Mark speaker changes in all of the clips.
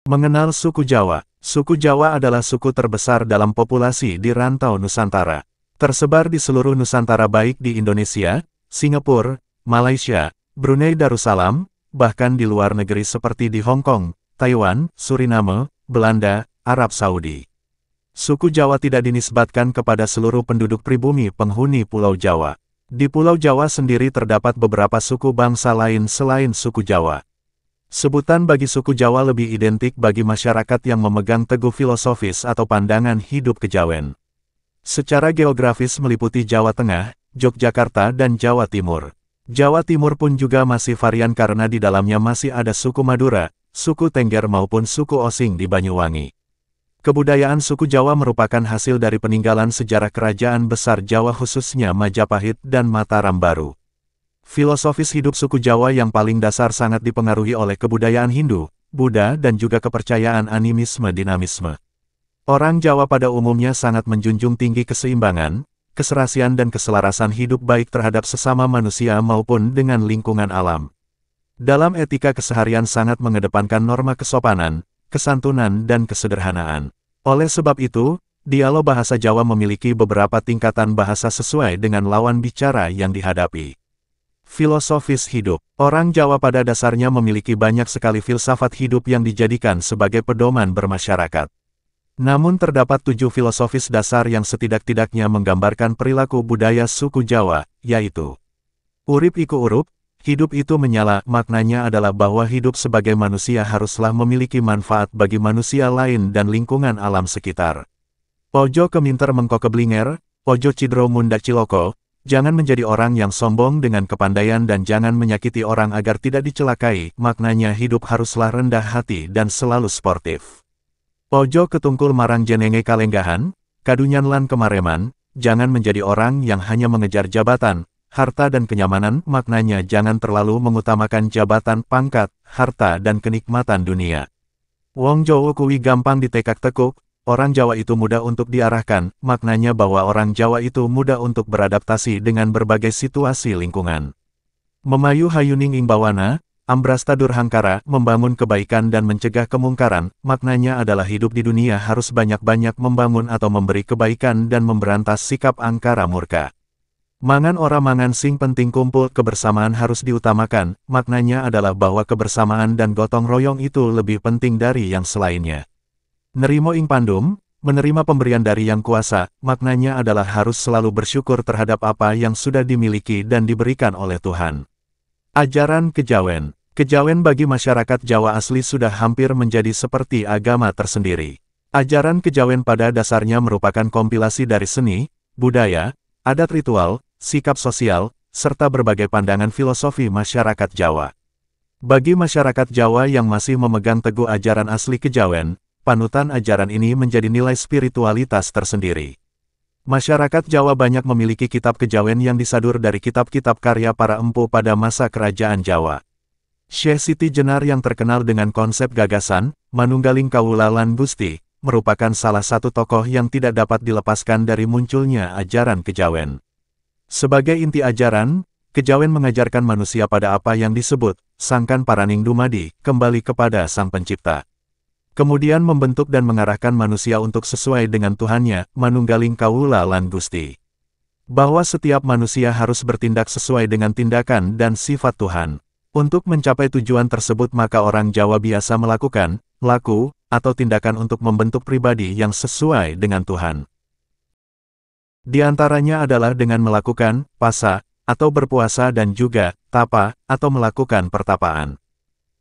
Speaker 1: Mengenal suku Jawa. Suku Jawa adalah suku terbesar dalam populasi di rantau Nusantara. Tersebar di seluruh Nusantara baik di Indonesia, Singapura, Malaysia, Brunei Darussalam, bahkan di luar negeri seperti di Hong Kong, Taiwan, Suriname, Belanda, Arab Saudi. Suku Jawa tidak dinisbatkan kepada seluruh penduduk pribumi penghuni Pulau Jawa. Di Pulau Jawa sendiri terdapat beberapa suku bangsa lain selain suku Jawa. Sebutan bagi suku Jawa lebih identik bagi masyarakat yang memegang teguh filosofis atau pandangan hidup kejawen. Secara geografis meliputi Jawa Tengah, Yogyakarta dan Jawa Timur. Jawa Timur pun juga masih varian karena di dalamnya masih ada suku Madura, suku Tengger maupun suku Osing di Banyuwangi. Kebudayaan suku Jawa merupakan hasil dari peninggalan sejarah kerajaan besar Jawa khususnya Majapahit dan Mataram Baru. Filosofis hidup suku Jawa yang paling dasar sangat dipengaruhi oleh kebudayaan Hindu, Buddha dan juga kepercayaan animisme-dinamisme. Orang Jawa pada umumnya sangat menjunjung tinggi keseimbangan, keserasian dan keselarasan hidup baik terhadap sesama manusia maupun dengan lingkungan alam. Dalam etika keseharian sangat mengedepankan norma kesopanan, kesantunan dan kesederhanaan. Oleh sebab itu, dialog bahasa Jawa memiliki beberapa tingkatan bahasa sesuai dengan lawan bicara yang dihadapi. Filosofis hidup. Orang Jawa pada dasarnya memiliki banyak sekali filsafat hidup yang dijadikan sebagai pedoman bermasyarakat. Namun terdapat 7 filosofis dasar yang setidak-tidaknya menggambarkan perilaku budaya suku Jawa, yaitu urip iku urup, hidup itu menyala, maknanya adalah bahwa hidup sebagai manusia haruslah memiliki manfaat bagi manusia lain dan lingkungan alam sekitar. Ojo keminter mengko keblinger, ojo cidro mundak ciloko, jangan menjadi orang yang sombong dengan kepandaian dan jangan menyakiti orang agar tidak dicelakai, maknanya hidup haruslah rendah hati dan selalu sportif. Ojo ketungkul marang jenenge kalenggahan, kadunyan lan kemareman, jangan menjadi orang yang hanya mengejar jabatan, harta dan kenyamanan, maknanya jangan terlalu mengutamakan jabatan, pangkat, harta dan kenikmatan dunia. Wong Jawa kuwi gampang ditekak tekuk, orang Jawa itu mudah untuk diarahkan, maknanya bahwa orang Jawa itu mudah untuk beradaptasi dengan berbagai situasi lingkungan. Memayu hayuning ing bawana, ambrasta durhangkara, membangun kebaikan dan mencegah kemungkaran, maknanya adalah hidup di dunia harus banyak-banyak membangun atau memberi kebaikan dan memberantas sikap angkara murka. Mangan ora mangan sing penting kumpul, kebersamaan harus diutamakan, maknanya adalah bahwa kebersamaan dan gotong royong itu lebih penting dari yang selainnya. Nerimo ing pandum, menerima pemberian dari Yang Kuasa, maknanya adalah harus selalu bersyukur terhadap apa yang sudah dimiliki dan diberikan oleh Tuhan. Ajaran Kejawen. Kejawen bagi masyarakat Jawa asli sudah hampir menjadi seperti agama tersendiri. Ajaran Kejawen pada dasarnya merupakan kompilasi dari seni, budaya, adat ritual, sikap sosial, serta berbagai pandangan filosofi masyarakat Jawa. Bagi masyarakat Jawa yang masih memegang teguh ajaran asli Kejawen, panutan ajaran ini menjadi nilai spiritualitas tersendiri. Masyarakat Jawa banyak memiliki kitab kejawen yang disadur dari kitab-kitab karya para empu pada masa kerajaan Jawa. Syekh Siti Jenar yang terkenal dengan konsep gagasan, Manunggaling Kawula lan Gusti, merupakan salah satu tokoh yang tidak dapat dilepaskan dari munculnya ajaran kejawen. Sebagai inti ajaran, kejawen mengajarkan manusia pada apa yang disebut, sangkan paraning dumadi, kembali kepada Sang Pencipta. Kemudian membentuk dan mengarahkan manusia untuk sesuai dengan Tuhannya, Manunggaling Kawula lan Gusti. Bahwa setiap manusia harus bertindak sesuai dengan tindakan dan sifat Tuhan. Untuk mencapai tujuan tersebut maka orang Jawa biasa melakukan, laku, atau tindakan untuk membentuk pribadi yang sesuai dengan Tuhan. Di antaranya adalah dengan melakukan, pasa, atau berpuasa dan juga, tapa, atau melakukan pertapaan.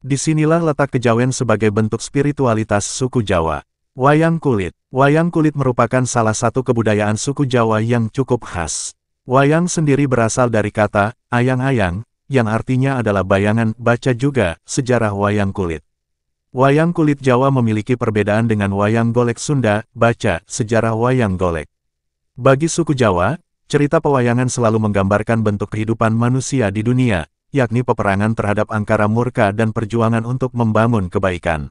Speaker 1: Disinilah letak kejawen sebagai bentuk spiritualitas suku Jawa. Wayang kulit. Wayang kulit merupakan salah satu kebudayaan suku Jawa yang cukup khas. Wayang sendiri berasal dari kata, ayang-ayang, yang artinya adalah bayangan, baca juga, sejarah wayang kulit. Wayang kulit Jawa memiliki perbedaan dengan wayang golek Sunda, baca, sejarah wayang golek. Bagi suku Jawa, cerita pewayangan selalu menggambarkan bentuk kehidupan manusia di dunia, yakni peperangan terhadap angkara murka dan perjuangan untuk membangun kebaikan.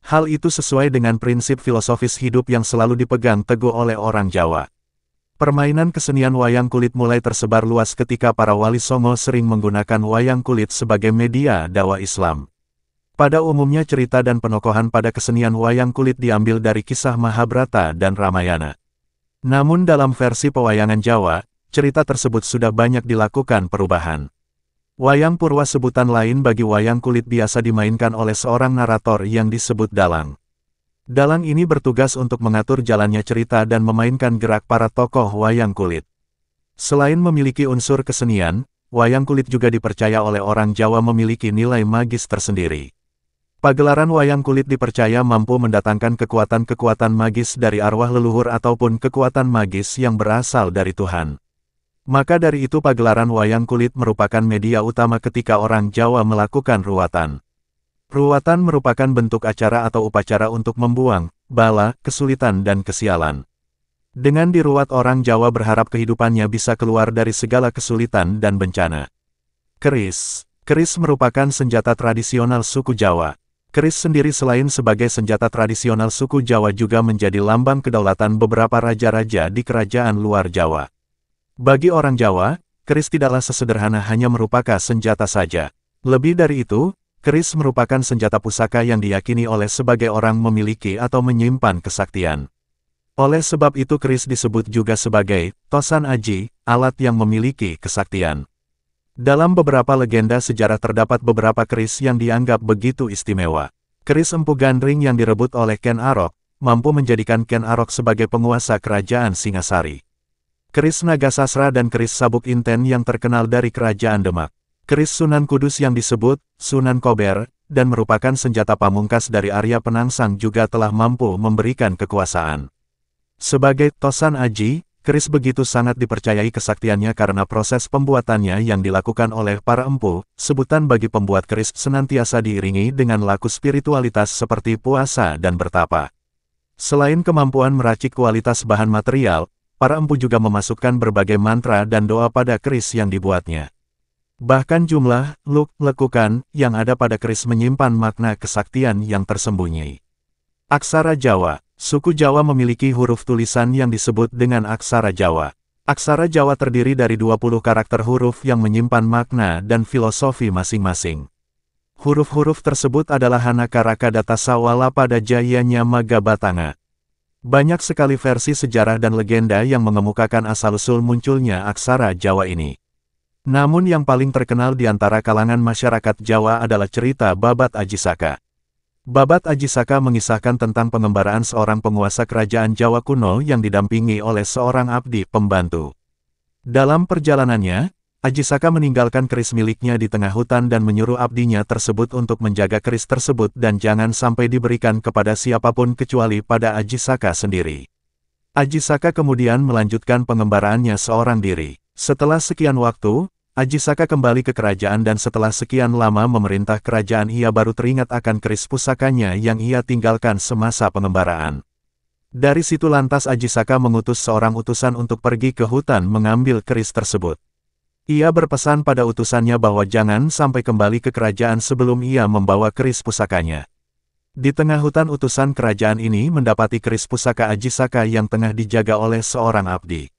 Speaker 1: Hal itu sesuai dengan prinsip filosofis hidup yang selalu dipegang teguh oleh orang Jawa. Permainan kesenian wayang kulit mulai tersebar luas ketika para wali songo sering menggunakan wayang kulit sebagai media dakwah Islam. Pada umumnya cerita dan penokohan pada kesenian wayang kulit diambil dari kisah Mahabharata dan Ramayana. Namun dalam versi pewayangan Jawa, cerita tersebut sudah banyak dilakukan perubahan. Wayang Purwa sebutan lain bagi wayang kulit biasa dimainkan oleh seorang narator yang disebut dalang. Dalang ini bertugas untuk mengatur jalannya cerita dan memainkan gerak para tokoh wayang kulit. Selain memiliki unsur kesenian, wayang kulit juga dipercaya oleh orang Jawa memiliki nilai magis tersendiri. Pagelaran wayang kulit dipercaya mampu mendatangkan kekuatan-kekuatan magis dari arwah leluhur ataupun kekuatan magis yang berasal dari Tuhan. Maka dari itu pagelaran wayang kulit merupakan media utama ketika orang Jawa melakukan ruwatan. Ruwatan merupakan bentuk acara atau upacara untuk membuang bala, kesulitan dan kesialan. Dengan diruwat orang Jawa berharap kehidupannya bisa keluar dari segala kesulitan dan bencana. Keris. Keris merupakan senjata tradisional suku Jawa. Keris sendiri selain sebagai senjata tradisional suku Jawa juga menjadi lambang kedaulatan beberapa raja-raja di kerajaan luar Jawa. Bagi orang Jawa, keris tidaklah sesederhana hanya merupakan senjata saja. Lebih dari itu, keris merupakan senjata pusaka yang diyakini oleh sebagai orang memiliki atau menyimpan kesaktian. Oleh sebab itu keris disebut juga sebagai tosan aji, alat yang memiliki kesaktian. Dalam beberapa legenda sejarah terdapat beberapa keris yang dianggap begitu istimewa. Keris Empu Gandring yang direbut oleh Ken Arok, mampu menjadikan Ken Arok sebagai penguasa kerajaan Singasari. Keris Naga Sasra dan keris Sabuk Inten yang terkenal dari kerajaan Demak. Keris Sunan Kudus yang disebut Sunan Kober, dan merupakan senjata pamungkas dari Arya Penangsang juga telah mampu memberikan kekuasaan. Sebagai tosan aji, keris begitu sangat dipercayai kesaktiannya karena proses pembuatannya yang dilakukan oleh para empu, sebutan bagi pembuat keris senantiasa diiringi dengan laku spiritualitas seperti puasa dan bertapa. Selain kemampuan meracik kualitas bahan material, para empu juga memasukkan berbagai mantra dan doa pada keris yang dibuatnya. Bahkan jumlah, lekukan, yang ada pada keris menyimpan makna kesaktian yang tersembunyi. Aksara Jawa. Suku Jawa memiliki huruf tulisan yang disebut dengan aksara Jawa. Aksara Jawa terdiri dari 20 karakter huruf yang menyimpan makna dan filosofi masing-masing. Huruf-huruf tersebut adalah Hanakaraka Datasawala pada Jayanya Magabatanga. Banyak sekali versi sejarah dan legenda yang mengemukakan asal-usul munculnya aksara Jawa ini. Namun yang paling terkenal di antara kalangan masyarakat Jawa adalah cerita Babat Ajisaka. Babat Ajisaka mengisahkan tentang pengembaraan seorang penguasa kerajaan Jawa kuno yang didampingi oleh seorang abdi pembantu. Dalam perjalanannya, Ajisaka meninggalkan keris miliknya di tengah hutan dan menyuruh abdinya tersebut untuk menjaga keris tersebut dan jangan sampai diberikan kepada siapapun kecuali pada Ajisaka sendiri. Ajisaka kemudian melanjutkan pengembaraannya seorang diri. Setelah sekian waktu, Ajisaka kembali ke kerajaan dan setelah sekian lama memerintah kerajaan ia baru teringat akan keris pusakanya yang ia tinggalkan semasa pengembaraan. Dari situ lantas Ajisaka mengutus seorang utusan untuk pergi ke hutan mengambil keris tersebut. Ia berpesan pada utusannya bahwa jangan sampai kembali ke kerajaan sebelum ia membawa keris pusakanya. Di tengah hutan utusan kerajaan ini mendapati keris pusaka Ajisaka yang tengah dijaga oleh seorang abdi.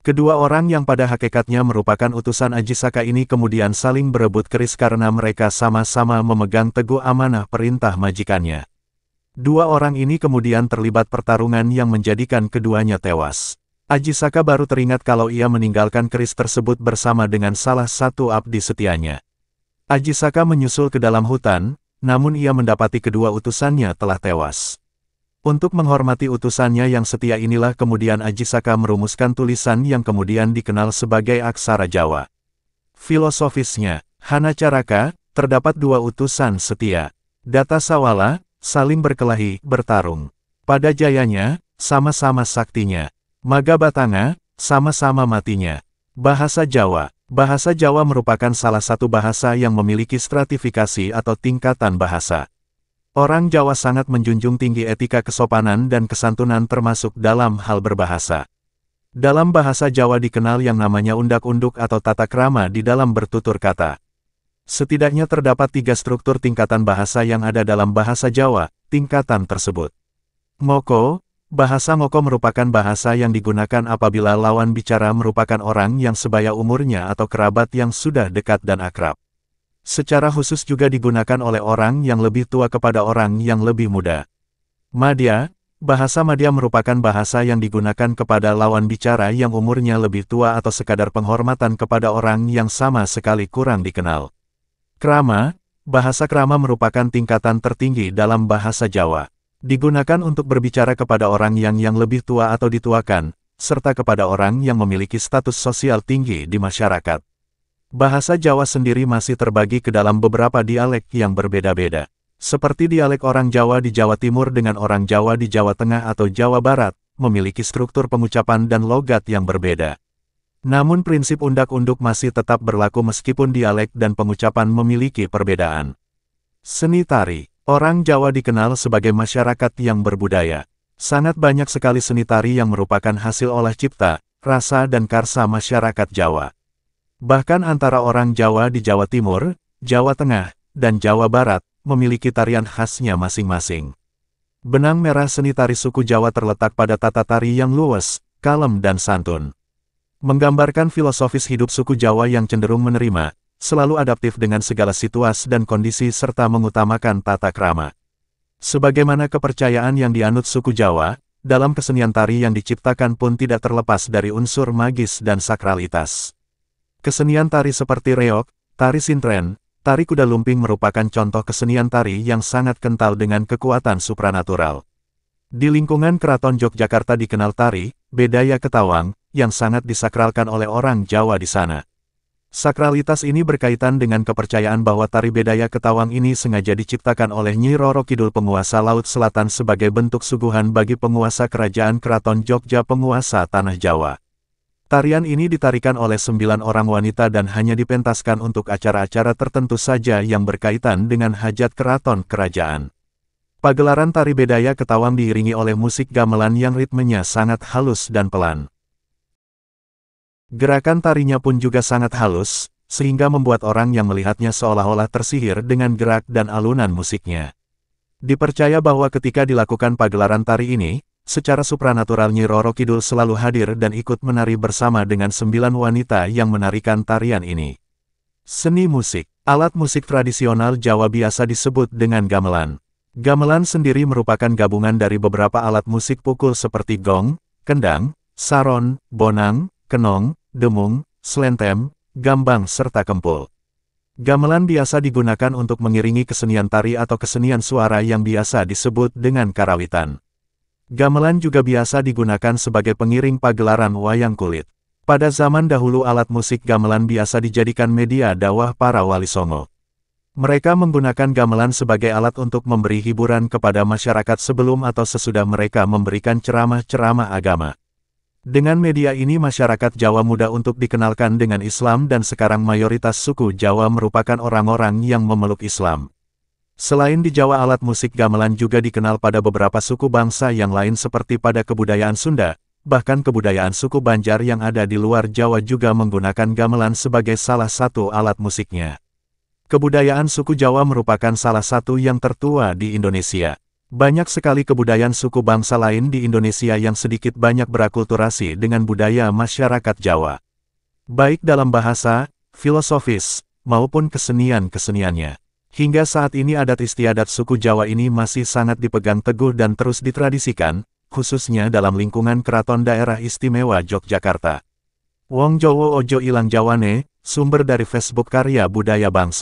Speaker 1: Kedua orang yang pada hakikatnya merupakan utusan Ajisaka ini kemudian saling berebut keris karena mereka sama-sama memegang teguh amanah perintah majikannya. Dua orang ini kemudian terlibat pertarungan yang menjadikan keduanya tewas. Ajisaka baru teringat kalau ia meninggalkan keris tersebut bersama dengan salah satu abdi setianya. Ajisaka menyusul ke dalam hutan, namun ia mendapati kedua utusannya telah tewas. Untuk menghormati utusannya yang setia inilah kemudian Ajisaka merumuskan tulisan yang kemudian dikenal sebagai aksara Jawa. Filosofisnya, Hanacaraka, terdapat dua utusan setia. Datasawala, saling berkelahi, bertarung. Pada Jayanya, sama-sama saktinya. Magabatanga, sama-sama matinya. Bahasa Jawa. Bahasa Jawa merupakan salah satu bahasa yang memiliki stratifikasi atau tingkatan bahasa. Orang Jawa sangat menjunjung tinggi etika kesopanan dan kesantunan termasuk dalam hal berbahasa. Dalam bahasa Jawa dikenal yang namanya undak-unduk atau tata krama di dalam bertutur kata. Setidaknya terdapat 3 struktur tingkatan bahasa yang ada dalam bahasa Jawa, tingkatan tersebut. Ngoko, bahasa ngoko merupakan bahasa yang digunakan apabila lawan bicara merupakan orang yang sebaya umurnya atau kerabat yang sudah dekat dan akrab. Secara khusus juga digunakan oleh orang yang lebih tua kepada orang yang lebih muda. Madya, bahasa Madya merupakan bahasa yang digunakan kepada lawan bicara yang umurnya lebih tua atau sekadar penghormatan kepada orang yang sama sekali kurang dikenal. Krama, bahasa krama merupakan tingkatan tertinggi dalam bahasa Jawa. Digunakan untuk berbicara kepada orang yang lebih tua atau dituakan, serta kepada orang yang memiliki status sosial tinggi di masyarakat. Bahasa Jawa sendiri masih terbagi ke dalam beberapa dialek yang berbeda-beda. Seperti dialek orang Jawa di Jawa Timur dengan orang Jawa di Jawa Tengah atau Jawa Barat, memiliki struktur pengucapan dan logat yang berbeda. Namun prinsip undak-unduk masih tetap berlaku meskipun dialek dan pengucapan memiliki perbedaan. Seni tari. Orang Jawa dikenal sebagai masyarakat yang berbudaya. Sangat banyak sekali seni tari yang merupakan hasil olah cipta, rasa dan karsa masyarakat Jawa. Bahkan antara orang Jawa di Jawa Timur, Jawa Tengah, dan Jawa Barat, memiliki tarian khasnya masing-masing. Benang merah seni tari suku Jawa terletak pada tata tari yang luwes, kalem dan santun. Menggambarkan filosofis hidup suku Jawa yang cenderung menerima, selalu adaptif dengan segala situasi dan kondisi serta mengutamakan tata krama. Sebagaimana kepercayaan yang dianut suku Jawa, dalam kesenian tari yang diciptakan pun tidak terlepas dari unsur magis dan sakralitas. Kesenian tari seperti reog, tari sintren, tari kuda lumping merupakan contoh kesenian tari yang sangat kental dengan kekuatan supranatural. Di lingkungan Keraton Yogyakarta dikenal tari, Bedaya Ketawang, yang sangat disakralkan oleh orang Jawa di sana. Sakralitas ini berkaitan dengan kepercayaan bahwa tari Bedaya Ketawang ini sengaja diciptakan oleh Nyi Roro Kidul penguasa Laut Selatan sebagai bentuk suguhan bagi penguasa kerajaan Keraton Jogja penguasa Tanah Jawa. Tarian ini ditarikan oleh 9 orang wanita dan hanya dipentaskan untuk acara-acara tertentu saja yang berkaitan dengan hajat keraton kerajaan. Pagelaran tari Bedaya Ketawang diiringi oleh musik gamelan yang ritmenya sangat halus dan pelan. Gerakan tarinya pun juga sangat halus, sehingga membuat orang yang melihatnya seolah-olah tersihir dengan gerak dan alunan musiknya. Dipercaya bahwa ketika dilakukan pagelaran tari ini, secara supranatural Nyi Roro Kidul selalu hadir dan ikut menari bersama dengan 9 wanita yang menarikan tarian ini. Seni musik. Alat musik tradisional Jawa biasa disebut dengan gamelan. Gamelan sendiri merupakan gabungan dari beberapa alat musik pukul seperti gong, kendang, saron, bonang, kenong, demung, slentem, gambang serta kempul. Gamelan biasa digunakan untuk mengiringi kesenian tari atau kesenian suara yang biasa disebut dengan karawitan. Gamelan juga biasa digunakan sebagai pengiring pagelaran wayang kulit. Pada zaman dahulu alat musik gamelan biasa dijadikan media dakwah para wali songo. Mereka menggunakan gamelan sebagai alat untuk memberi hiburan kepada masyarakat sebelum atau sesudah mereka memberikan ceramah-ceramah agama. Dengan media ini masyarakat Jawa mudah untuk dikenalkan dengan Islam dan sekarang mayoritas suku Jawa merupakan orang-orang yang memeluk Islam. Selain di Jawa alat musik gamelan juga dikenal pada beberapa suku bangsa yang lain seperti pada kebudayaan Sunda, bahkan kebudayaan suku Banjar yang ada di luar Jawa juga menggunakan gamelan sebagai salah satu alat musiknya. Kebudayaan suku Jawa merupakan salah satu yang tertua di Indonesia. Banyak sekali kebudayaan suku bangsa lain di Indonesia yang sedikit banyak berakulturasi dengan budaya masyarakat Jawa. Baik dalam bahasa, filosofis, maupun kesenian-keseniannya. Hingga saat ini adat istiadat suku Jawa ini masih sangat dipegang teguh dan terus ditradisikan, khususnya dalam lingkungan Keraton Daerah Istimewa Yogyakarta. Wong Jowo Ojo Ilang Jawane, sumber dari Facebook Karya Budaya Bangsa.